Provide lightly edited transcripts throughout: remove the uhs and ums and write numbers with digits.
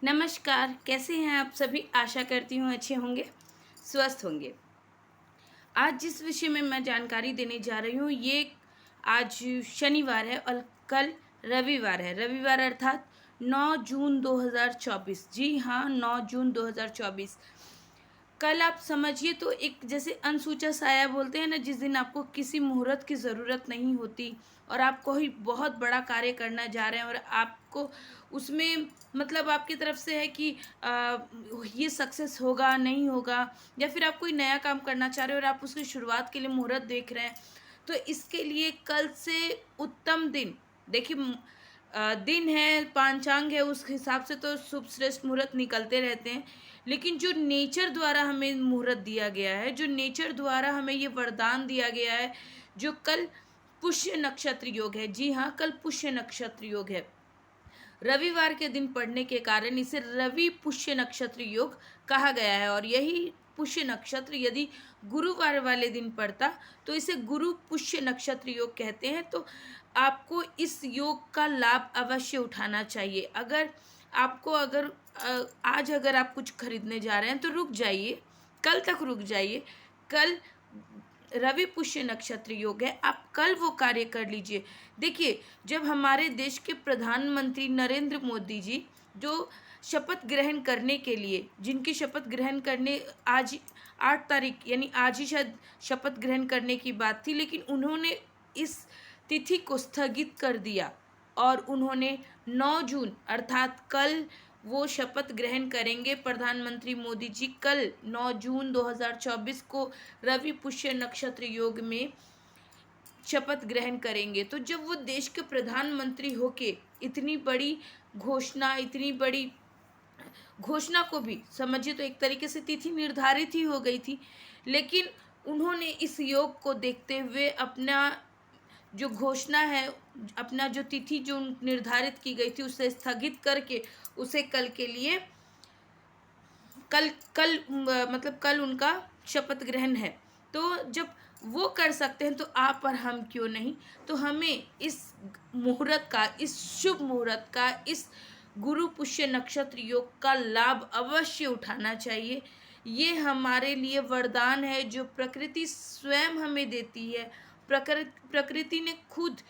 नमस्कार, कैसे हैं आप सभी? आशा करती हूँ अच्छे होंगे, स्वस्थ होंगे। आज जिस विषय में मैं जानकारी देने जा रही हूँ, ये आज शनिवार है और कल रविवार है। रविवार अर्थात 9 जून 2024। जी हाँ, 9 जून 2024। कल आप समझिए तो एक जैसे अनसुचा साया बोलते हैं ना, जिस दिन आपको किसी मुहूर्त की ज़रूरत नहीं होती और आप कोई बहुत बड़ा कार्य करना जा रहे हैं और आपको उसमें मतलब आपकी तरफ से है कि ये सक्सेस होगा नहीं होगा, या फिर आप कोई नया काम करना चाह रहे हो और आप उसकी शुरुआत के लिए मुहूर्त देख रहे हैं। तो इसके लिए कल से उत्तम दिन देखिए, दिन है, पांचांग है, उस हिसाब से तो शुभ श्रेष्ठ मुहूर्त निकलते रहते हैं। लेकिन जो नेचर द्वारा हमें मुहूर्त दिया गया है, जो नेचर द्वारा हमें ये वरदान दिया गया है, जो कल पुष्य नक्षत्र योग है। जी हाँ, कल पुष्य नक्षत्र योग है। रविवार के दिन पड़ने के कारण इसे रवि पुष्य नक्षत्र योग कहा गया है। और यही पुष्य नक्षत्र यदि गुरुवार वाले दिन पड़ता तो इसे गुरु पुष्य नक्षत्र योग कहते हैं। तो आपको इस योग का लाभ अवश्य उठाना चाहिए। अगर आज अगर आप कुछ खरीदने जा रहे हैं तो रुक जाइए, कल तक रुक जाइए। कल रवि पुष्य नक्षत्र योग है, आप कल वो कार्य कर लीजिए। देखिए, जब हमारे देश के प्रधानमंत्री नरेंद्र मोदी जी जो शपथ ग्रहण करने के लिए, जिनकी शपथ ग्रहण करने आज 8 तारीख यानी आज ही शायद शपथ ग्रहण करने की बात थी, लेकिन उन्होंने इस तिथि को स्थगित कर दिया और उन्होंने 9 जून अर्थात कल वो शपथ ग्रहण करेंगे। प्रधानमंत्री मोदी जी कल 9 जून 2024 को रवि पुष्य नक्षत्र योग में शपथ ग्रहण करेंगे। तो जब वो देश के प्रधानमंत्री होके इतनी बड़ी घोषणा को भी समझिए तो एक तरीके से तिथि निर्धारित ही हो गई थी, लेकिन उन्होंने इस योग को देखते हुए अपना जो घोषणा है, अपना जो तिथि जो निर्धारित की गई थी उसे स्थगित करके उसे कल के लिए कल कल मतलब कल उनका शपथ ग्रहण है। तो जब वो कर सकते हैं तो आप और हम क्यों नहीं। तो हमें इस मुहूर्त का, इस शुभ मुहूर्त का, इस गुरु पुष्य नक्षत्र योग का लाभ अवश्य उठाना चाहिए। ये हमारे लिए वरदान है जो प्रकृति स्वयं हमें देती है। प्रकृति ने खुद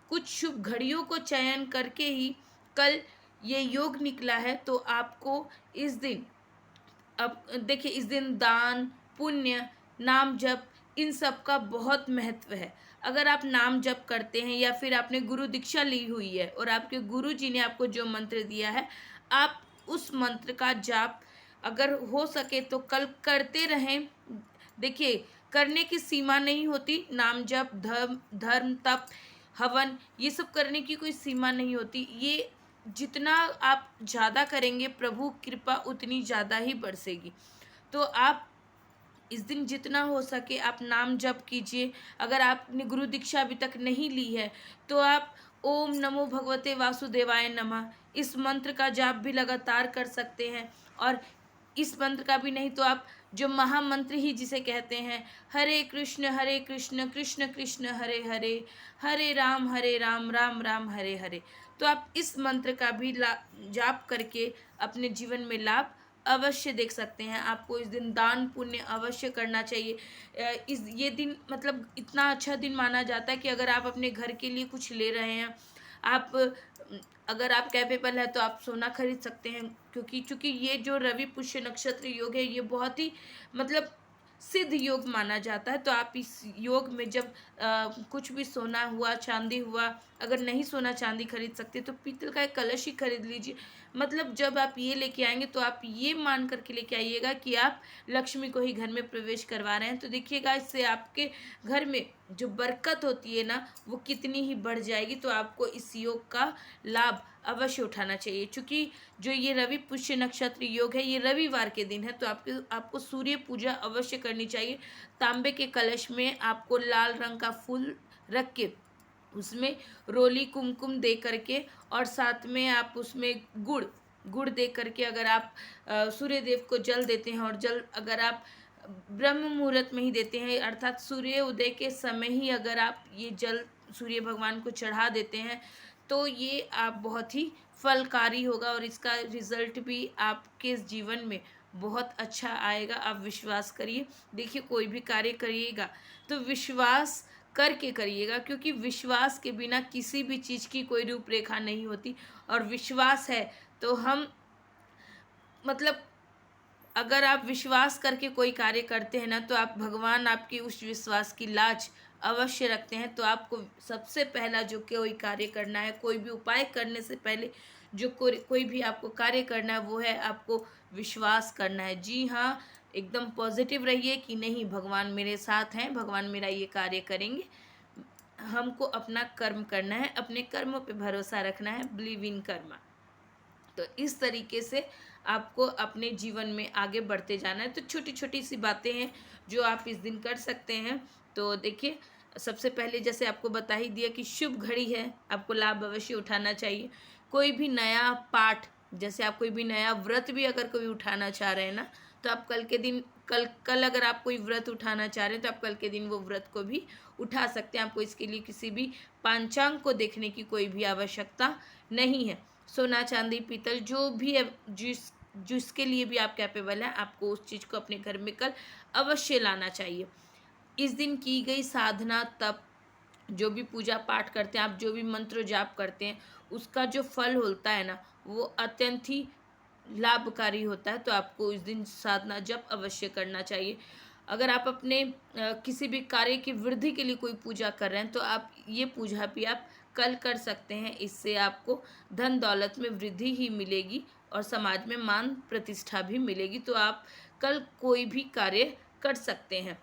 कुछ शुभ घड़ियों को चयन करके ही कल ये योग निकला है। तो आपको इस दिन, अब देखिए, इस दिन दान पुण्य, नाम जप, इन सब का बहुत महत्व है। अगर आप नाम जप करते हैं या फिर आपने गुरु दीक्षा ली हुई है और आपके गुरु जी ने आपको जो मंत्र दिया है, आप उस मंत्र का जाप अगर हो सके तो कल करते रहें। देखिए, करने की सीमा नहीं होती। नाम जप, धर्म तप, हवन, ये सब करने की कोई सीमा नहीं होती। ये जितना आप ज़्यादा करेंगे, प्रभु कृपा उतनी ज़्यादा ही बरसेगी। तो आप इस दिन जितना हो सके आप नाम जप कीजिए। अगर आपने गुरु दीक्षा अभी तक नहीं ली है तो आप ओम नमो भगवते वासुदेवाय नमः इस मंत्र का जाप भी लगातार कर सकते हैं। और इस मंत्र का भी नहीं तो आप जो महामंत्र ही जिसे कहते हैं, हरे कृष्ण कृष्ण कृष्ण हरे हरे, हरे राम राम राम हरे हरे, तो आप इस मंत्र का भी जाप करके अपने जीवन में लाभ अवश्य देख सकते हैं। आपको इस दिन दान पुण्य अवश्य करना चाहिए। ये दिन मतलब इतना अच्छा दिन माना जाता है कि अगर आप अपने घर के लिए कुछ ले रहे हैं, आप अगर आप कैपेबल है तो आप सोना खरीद सकते हैं, क्योंकि चूंकि ये जो रवि पुष्य नक्षत्र योग है ये बहुत ही मतलब सिद्ध योग माना जाता है। तो आप इस योग में जब कुछ भी सोना हुआ, चांदी हुआ, अगर नहीं सोना चांदी खरीद सकते तो पीतल का एक कलश ही खरीद लीजिए। मतलब जब आप ये लेके आएंगे तो आप ये मान करके लेके आइएगा कि आप लक्ष्मी को ही घर में प्रवेश करवा रहे हैं। तो देखिएगा, इससे आपके घर में जो बरकत होती है ना, वो कितनी ही बढ़ जाएगी। तो आपको इस योग का लाभ अवश्य उठाना चाहिए। चूँकि जो ये रवि पुष्य नक्षत्र योग है ये रविवार के दिन है, तो आपको सूर्य पूजा अवश्य करनी चाहिए। तांबे के कलश में आपको लाल रंग का फूल रख के उसमें रोली कुमकुम दे करके और साथ में आप उसमें गुड़ दे करके अगर आप सूर्य देव को जल देते हैं, और जल अगर आप ब्रह्म मुहूर्त में ही देते हैं अर्थात सूर्य उदय के समय ही अगर आप ये जल सूर्य भगवान को चढ़ा देते हैं तो ये आप बहुत ही फलकारी होगा और इसका रिजल्ट भी आपके जीवन में बहुत अच्छा आएगा। आप विश्वास करिए। देखिए, कोई भी कार्य करिएगा तो विश्वास करके करिएगा, क्योंकि विश्वास के बिना किसी भी चीज़ की कोई रूपरेखा नहीं होती। और विश्वास है तो हम, मतलब अगर आप विश्वास करके कोई कार्य करते हैं ना, तो आप, भगवान आपकी उस विश्वास की लाज अवश्य रखते हैं। तो आपको सबसे पहला जो कोई कार्य करना है, कोई भी उपाय करने से पहले जो कोई भी आपको कार्य करना है, वो है आपको विश्वास करना है। जी हाँ, एकदम पॉजिटिव रहिए कि नहीं, भगवान मेरे साथ हैं, भगवान मेरा ये कार्य करेंगे। हमको अपना कर्म करना है, अपने कर्मों पे भरोसा रखना है, बिलीव इन कर्मा। तो इस तरीके से आपको अपने जीवन में आगे बढ़ते जाना है। तो छोटी छोटी सी बातें हैं जो आप इस दिन कर सकते हैं। तो देखिए, सबसे पहले जैसे आपको बता ही दिया कि शुभ घड़ी है, आपको लाभ अवश्य उठाना चाहिए। कोई भी नया पाठ, जैसे आप कोई भी नया व्रत भी अगर कोई उठाना चाह रहे हैं ना, तो आप कल के दिन, कल अगर आप कोई व्रत उठाना चाह रहे हैं तो आप कल के दिन वो व्रत को भी उठा सकते हैं। आपको इसके लिए किसी भी पांचांग को देखने की कोई भी आवश्यकता नहीं है। सोना, चांदी, पीतल, जो भी है, जिसके लिए भी आप कैपेबल हैं, आपको उस चीज़ को अपने घर में कल अवश्य लाना चाहिए। इस दिन की गई साधना, तप, जो भी पूजा पाठ करते हैं आप, जो भी मंत्र जाप करते हैं, उसका जो फल होता है ना, वो अत्यंत ही लाभकारी होता है। तो आपको इस दिन साधना जप अवश्य करना चाहिए। अगर आप अपने किसी भी कार्य की वृद्धि के लिए कोई पूजा कर रहे हैं, तो आप ये पूजा भी आप कल कर सकते हैं। इससे आपको धन दौलत में वृद्धि ही मिलेगी और समाज में मान प्रतिष्ठा भी मिलेगी। तो आप कल कोई भी कार्य कर सकते हैं।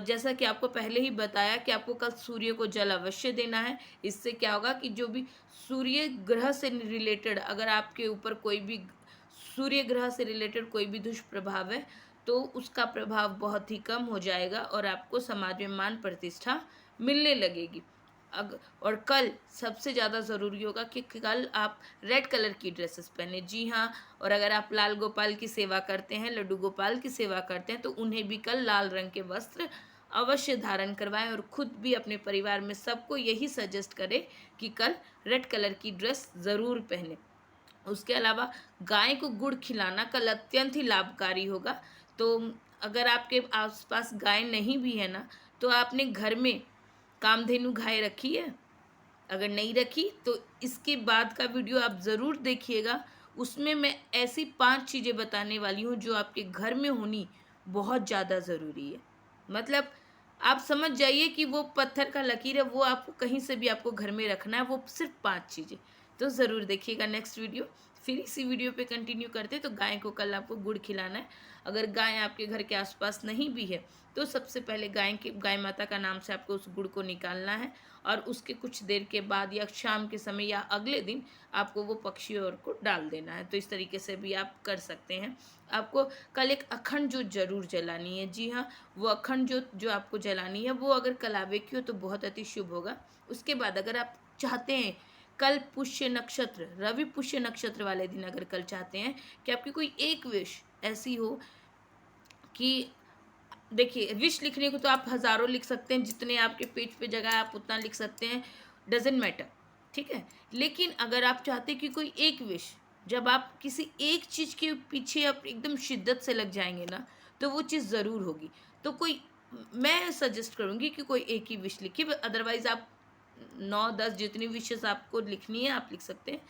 जैसा कि आपको पहले ही बताया कि आपको कल सूर्य को जल अवश्य देना है। इससे क्या होगा कि जो भी सूर्य ग्रह से रिलेटेड, अगर आपके ऊपर कोई भी सूर्य ग्रह से रिलेटेड कोई भी दुष्प्रभाव है, तो उसका प्रभाव बहुत ही कम हो जाएगा और आपको समाज में मान प्रतिष्ठा मिलने लगेगी। और कल सबसे ज़्यादा ज़रूरी होगा कि कल आप रेड कलर की ड्रेसेस पहने। जी हाँ, और अगर आप लाल गोपाल की सेवा करते हैं, लड्डू गोपाल की सेवा करते हैं, तो उन्हें भी कल लाल रंग के वस्त्र अवश्य धारण करवाएं और खुद भी अपने परिवार में सबको यही सजेस्ट करें कि कल रेड कलर की ड्रेस ज़रूर पहने। उसके अलावा गाय को गुड़ खिलाना कल अत्यंत ही लाभकारी होगा। तो अगर आपके आसपास गाय नहीं भी है ना, तो आपने घर में कामधेनु गाय रखी है? अगर नहीं रखी तो इसके बाद का वीडियो आप ज़रूर देखिएगा। उसमें मैं ऐसी 5 चीज़ें बताने वाली हूँ जो आपके घर में होनी बहुत ज़्यादा ज़रूरी है। मतलब आप समझ जाइए कि वो पत्थर का लकीर है, वो आपको कहीं से भी आपको घर में रखना है, वो सिर्फ 5 चीज़ें। तो ज़रूर देखिएगा नेक्स्ट वीडियो। फिर इसी वीडियो पे कंटिन्यू करते। तो गाय को कल आपको गुड़ खिलाना है। अगर गाय आपके घर के आसपास नहीं भी है, तो सबसे पहले गाय माता का नाम से आपको उस गुड़ को निकालना है और उसके कुछ देर के बाद या शाम के समय या अगले दिन आपको वो पक्षियों को डाल देना है। तो इस तरीके से भी आप कर सकते हैं। आपको कल एक अखंड जोत जरूर जलानी है। जी हाँ, वो अखंड जोत जो आपको जलानी है, वो अगर कलावे की हो तो बहुत अति शुभ होगा। उसके बाद अगर आप चाहते हैं कल पुष्य नक्षत्र, रवि पुष्य नक्षत्र वाले दिन अगर कल चाहते हैं कि आपकी कोई एक विश ऐसी हो कि, देखिए, विश लिखने को तो आप हज़ारों लिख सकते हैं, जितने आपके पेज पे जगह है आप उतना लिख सकते हैं, डजेंट मैटर, ठीक है। लेकिन अगर आप चाहते हैं कि कोई एक विश, जब आप किसी एक चीज़ के पीछे आप एकदम शिद्दत से लग जाएंगे ना, तो वो चीज़ ज़रूर होगी। तो कोई, मैं सजेस्ट करूँगी कि कोई एक ही विश लिखिए। अदरवाइज़ आप 9-10 जितनी विशेस आपको लिखनी है आप लिख सकते हैं,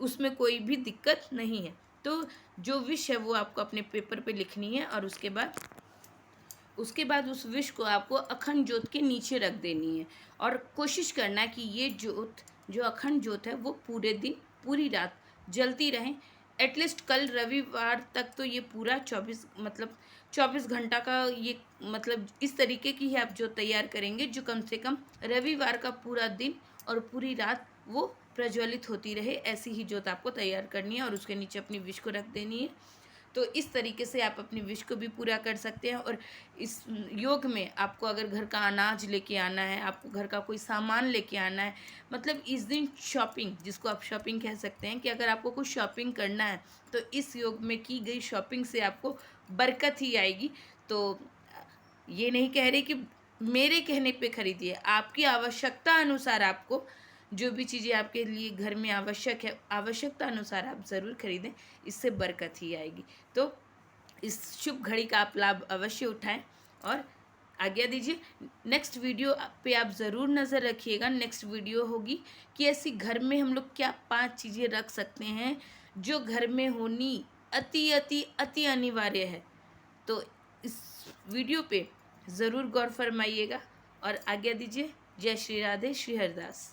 उसमें कोई भी दिक्कत नहीं है। तो जो विश है वो आपको अपने पेपर पे लिखनी है और उसके बाद उस विश को आपको अखंड जोत के नीचे रख देनी है और कोशिश करना है कि ये जोत, जो अखंड जोत है, वो पूरे दिन पूरी रात जलती रहे। एटलीस्ट कल रविवार तक तो ये पूरा 24 घंटा का ये, मतलब इस तरीके की ही आप जोत तैयार करेंगे जो कम से कम रविवार का पूरा दिन और पूरी रात वो प्रज्वलित होती रहे। ऐसी ही जोत आपको तैयार करनी है और उसके नीचे अपनी विश को रख देनी है। तो इस तरीके से आप अपनी विश को भी पूरा कर सकते हैं। और इस योग में आपको अगर घर का अनाज लेके आना है, आपको घर का कोई सामान लेके आना है, मतलब इस दिन शॉपिंग, जिसको आप शॉपिंग कह सकते हैं, कि अगर आपको कुछ शॉपिंग करना है तो इस योग में की गई शॉपिंग से आपको बरकत ही आएगी। तो ये नहीं कह रही कि मेरे कहने पे खरीदिए, आपकी आवश्यकता अनुसार आपको जो भी चीज़ें आपके लिए घर में आवश्यक है, आवश्यकता अनुसार आप ज़रूर खरीदें, इससे बरकत ही आएगी। तो इस शुभ घड़ी का आप लाभ अवश्य उठाएं और आज्ञा दीजिए। नेक्स्ट वीडियो पे आप ज़रूर नज़र रखिएगा। नेक्स्ट वीडियो होगी कि ऐसी घर में हम लोग क्या 5 चीज़ें रख सकते हैं जो घर में होनी अति अति अति अनिवार्य है। तो इस वीडियो पे ज़रूर गौर फरमाइएगा और आज्ञा दीजिए। जय श्री राधे, श्री हरदास।